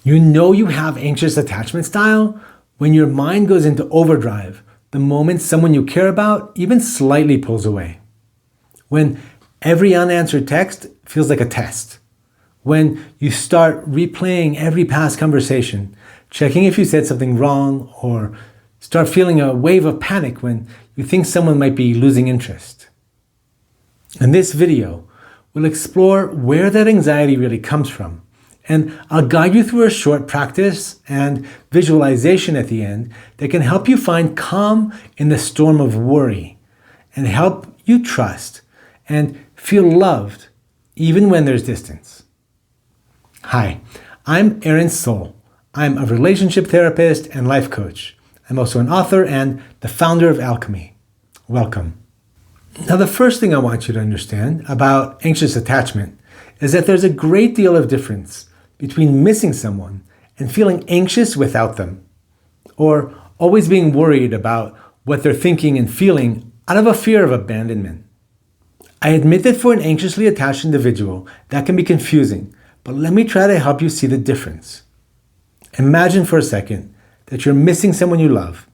You know you have anxious attachment style when your mind goes into overdrive the moment someone you care about even slightly pulls away. When every unanswered text feels like a test. When you start replaying every past conversation, checking if you said something wrong, or start feeling a wave of panic when you think someone might be losing interest. In this video, we'll explore where that anxiety really comes from, and I'll guide you through a short practice and visualization at the end that can help you find calm in the storm of worry and help you trust and feel loved even when there's distance. Hi, I'm Aaran Solh. I'm a relationship therapist and life coach. I'm also an author and the founder of Alchemy. Welcome. Now, the first thing I want you to understand about anxious attachment is that there's a great deal of difference between missing someone and feeling anxious without them, or always being worried about what they're thinking and feeling out of a fear of abandonment. I admit that for an anxiously attached individual, that can be confusing, but let me try to help you see the difference. Imagine for a second that you're missing someone you love.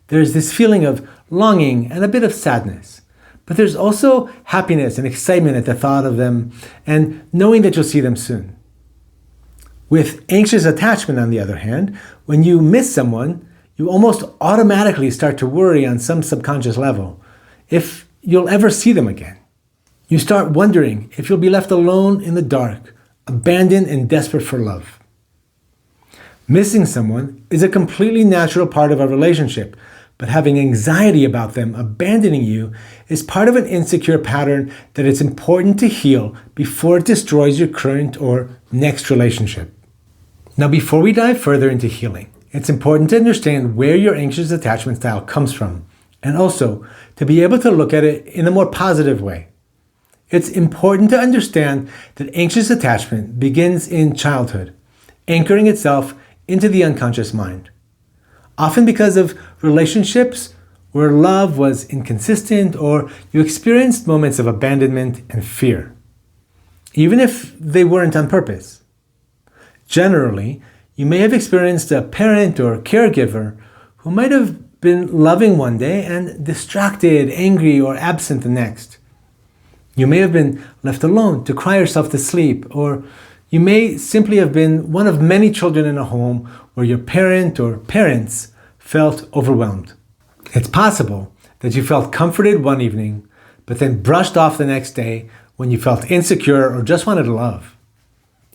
There's this feeling of longing and a bit of sadness, but there's also happiness and excitement at the thought of them and knowing that you'll see them soon. With anxious attachment, on the other hand, when you miss someone, you almost automatically start to worry on some subconscious level if you'll ever see them again. You start wondering if you'll be left alone in the dark, abandoned and desperate for love. Missing someone is a completely natural part of a relationship, but having anxiety about them abandoning you is part of an insecure pattern that it's important to heal before it destroys your current or next relationship. Now, before we dive further into healing, it's important to understand where your anxious attachment style comes from, and also to be able to look at it in a more positive way. It's important to understand that anxious attachment begins in childhood, anchoring itself into the unconscious mind. Often because of relationships where love was inconsistent or you experienced moments of abandonment and fear, even if they weren't on purpose. Generally, you may have experienced a parent or caregiver who might have been loving one day and distracted, angry, or absent the next. You may have been left alone to cry yourself to sleep, or you may simply have been one of many children in a home where your parent or parents felt overwhelmed. It's possible that you felt comforted one evening, but then brushed off the next day when you felt insecure or just wanted love.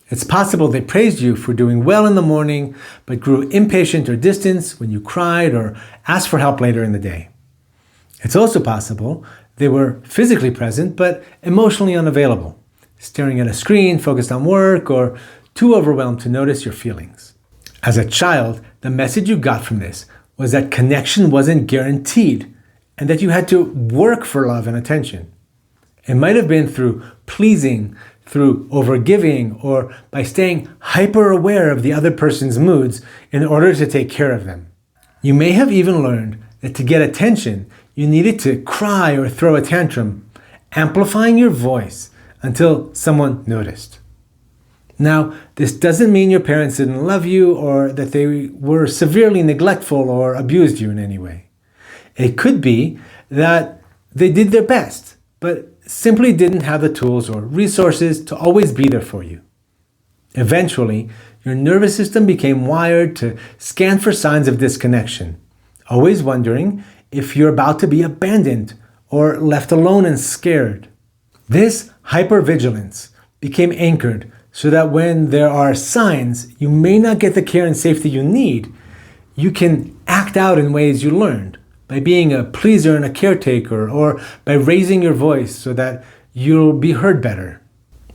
It's possible they praised you for doing well in the morning, but grew impatient or distant when you cried or asked for help later in the day. It's also possible they were physically present, but emotionally unavailable, staring at a screen, focused on work, or too overwhelmed to notice your feelings. As a child, the message you got from this was that connection wasn't guaranteed and that you had to work for love and attention. It might have been through pleasing, through overgiving, or by staying hyper aware of the other person's moods in order to take care of them. You may have even learned that to get attention, you needed to cry or throw a tantrum, amplifying your voice until someone noticed. Now, this doesn't mean your parents didn't love you or that they were severely neglectful or abused you in any way. It could be that they did their best, but simply didn't have the tools or resources to always be there for you. Eventually, your nervous system became wired to scan for signs of disconnection, always wondering if you're about to be abandoned or left alone and scared. This hypervigilance became anchored so that when there are signs you may not get the care and safety you need, you can act out in ways you learned, by being a pleaser and a caretaker, or by raising your voice so that you'll be heard better.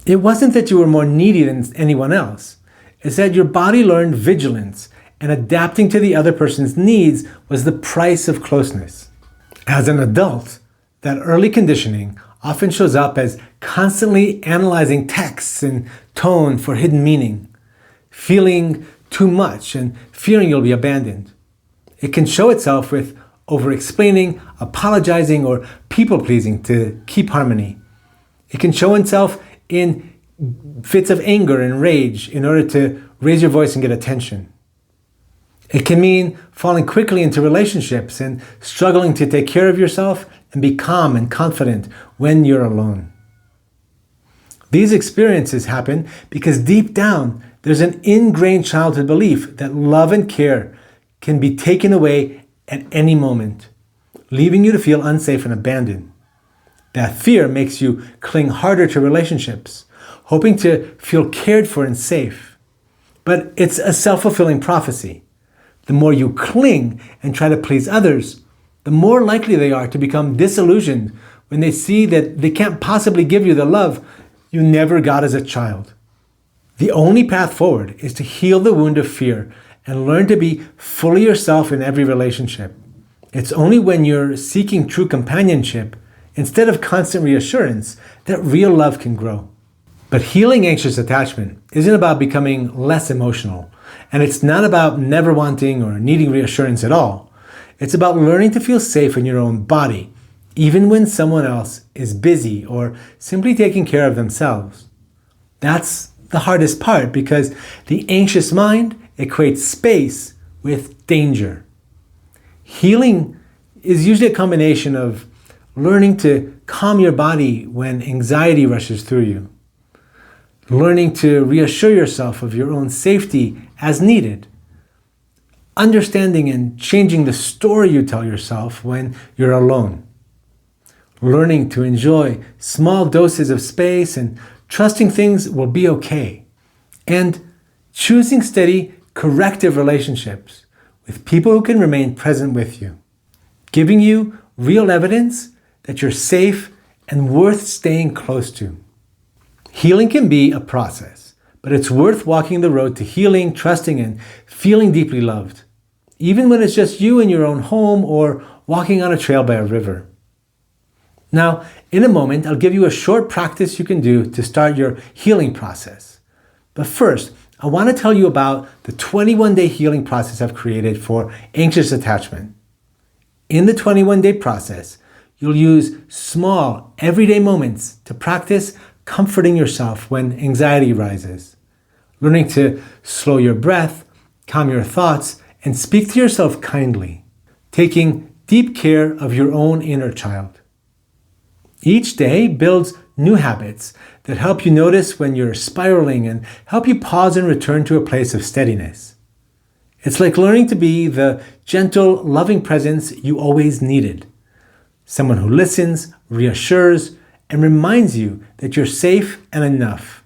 It wasn't that you were more needy than anyone else. It's that your body learned vigilance, and adapting to the other person's needs was the price of closeness. As an adult, that early conditioning often shows up as constantly analyzing texts and tone for hidden meaning, feeling too much and fearing you'll be abandoned. It can show itself with over-explaining, apologizing, or people-pleasing to keep harmony. It can show itself in fits of anger and rage in order to raise your voice and get attention. It can mean falling quickly into relationships and struggling to take care of yourself and be calm and confident when you're alone. These experiences happen because deep down, there's an ingrained childhood belief that love and care can be taken away at any moment, leaving you to feel unsafe and abandoned. That fear makes you cling harder to relationships, hoping to feel cared for and safe. But it's a self-fulfilling prophecy. The more you cling and try to please others, the more likely they are to become disillusioned when they see that they can't possibly give you the love you never got as a child. The only path forward is to heal the wound of fear and learn to be fully yourself in every relationship. It's only when you're seeking true companionship, instead of constant reassurance, that real love can grow. But healing anxious attachment isn't about becoming less emotional, and it's not about never wanting or needing reassurance at all. It's about learning to feel safe in your own body, even when someone else is busy or simply taking care of themselves. That's the hardest part because the anxious mind equates space with danger. Healing is usually a combination of learning to calm your body when anxiety rushes through you, learning to reassure yourself of your own safety as needed, understanding and changing the story you tell yourself when you're alone, learning to enjoy small doses of space and trusting things will be okay, and choosing steady, corrective relationships with people who can remain present with you, giving you real evidence that you're safe and worth staying close to. Healing can be a process, but it's worth walking the road to healing, trusting, and feeling deeply loved, even when it's just you in your own home or walking on a trail by a river. Now, in a moment, I'll give you a short practice you can do to start your healing process. But first, I want to tell you about the 21-day healing process I've created for anxious attachment. In the 21-day process, you'll use small, everyday moments to practice comforting yourself when anxiety rises, learning to slow your breath, calm your thoughts, and speak to yourself kindly, taking deep care of your own inner child. Each day builds new habits that help you notice when you're spiraling and help you pause and return to a place of steadiness. It's like learning to be the gentle, loving presence you always needed. Someone who listens, reassures, and reminds you that you're safe and enough.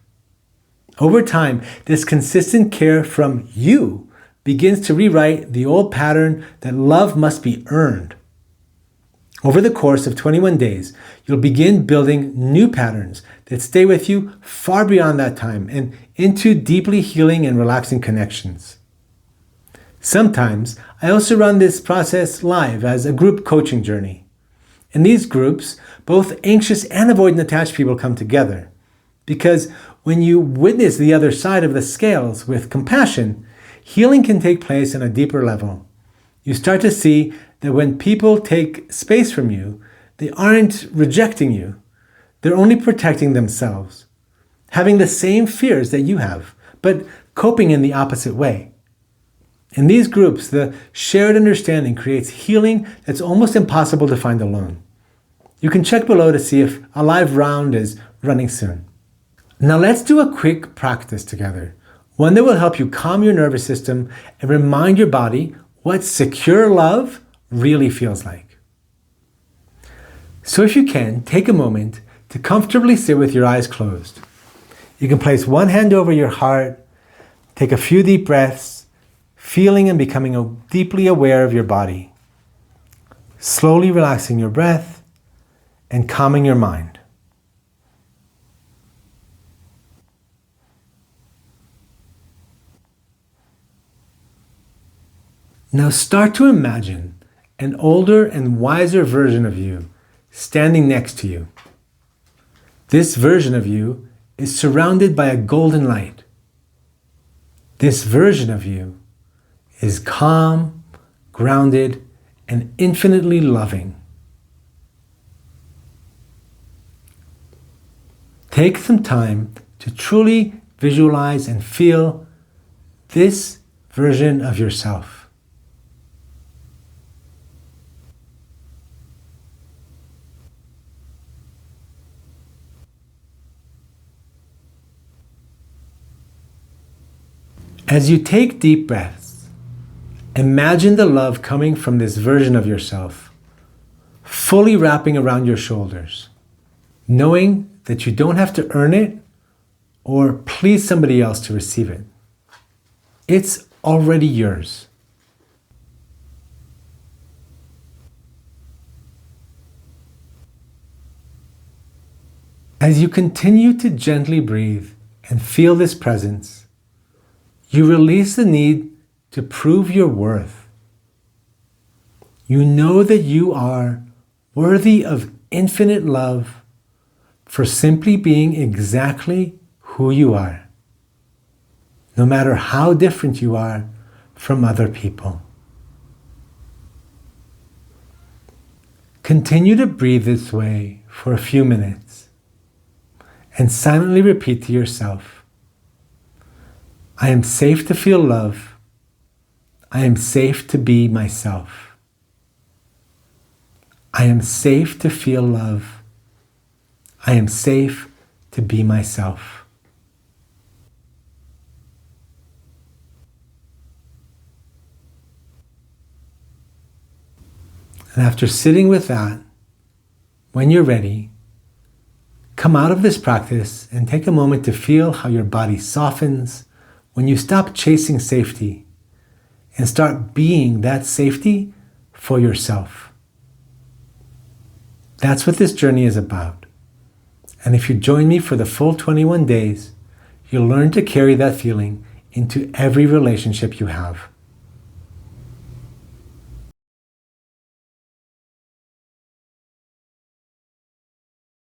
Over time, this consistent care from you begins to rewrite the old pattern that love must be earned. Over the course of 21 days, you'll begin building new patterns that stay with you far beyond that time and into deeply healing and relaxing connections. Sometimes, I also run this process live as a group coaching journey. In these groups, both anxious and avoidant attached people come together because when you witness the other side of the scales with compassion, healing can take place on a deeper level. You start to see that when people take space from you, they aren't rejecting you. They're only protecting themselves, having the same fears that you have, but coping in the opposite way. In these groups, the shared understanding creates healing that's almost impossible to find alone. You can check below to see if a live round is running soon. Now let's do a quick practice together, one that will help you calm your nervous system and remind your body what secure love really feels like. So if you can, take a moment to comfortably sit with your eyes closed. You can place one hand over your heart, take a few deep breaths, feeling and becoming deeply aware of your body, slowly relaxing your breath and calming your mind. Now start to imagine an older and wiser version of you standing next to you. This version of you is surrounded by a golden light. This version of you is calm, grounded, and infinitely loving. Take some time to truly visualize and feel this version of yourself. As you take deep breaths, imagine the love coming from this version of yourself, fully wrapping around your shoulders, knowing that you don't have to earn it or please somebody else to receive it. It's already yours. As you continue to gently breathe and feel this presence, you release the need to prove your worth. You know that you are worthy of infinite love for simply being exactly who you are, no matter how different you are from other people. Continue to breathe this way for a few minutes and silently repeat to yourself, I am safe to feel love. I am safe to be myself. I am safe to feel love. I am safe to be myself. And after sitting with that, when you're ready, come out of this practice and take a moment to feel how your body softens when you stop chasing safety and start being that safety for yourself. That's what this journey is about. And if you join me for the full 21 days, you'll learn to carry that feeling into every relationship you have.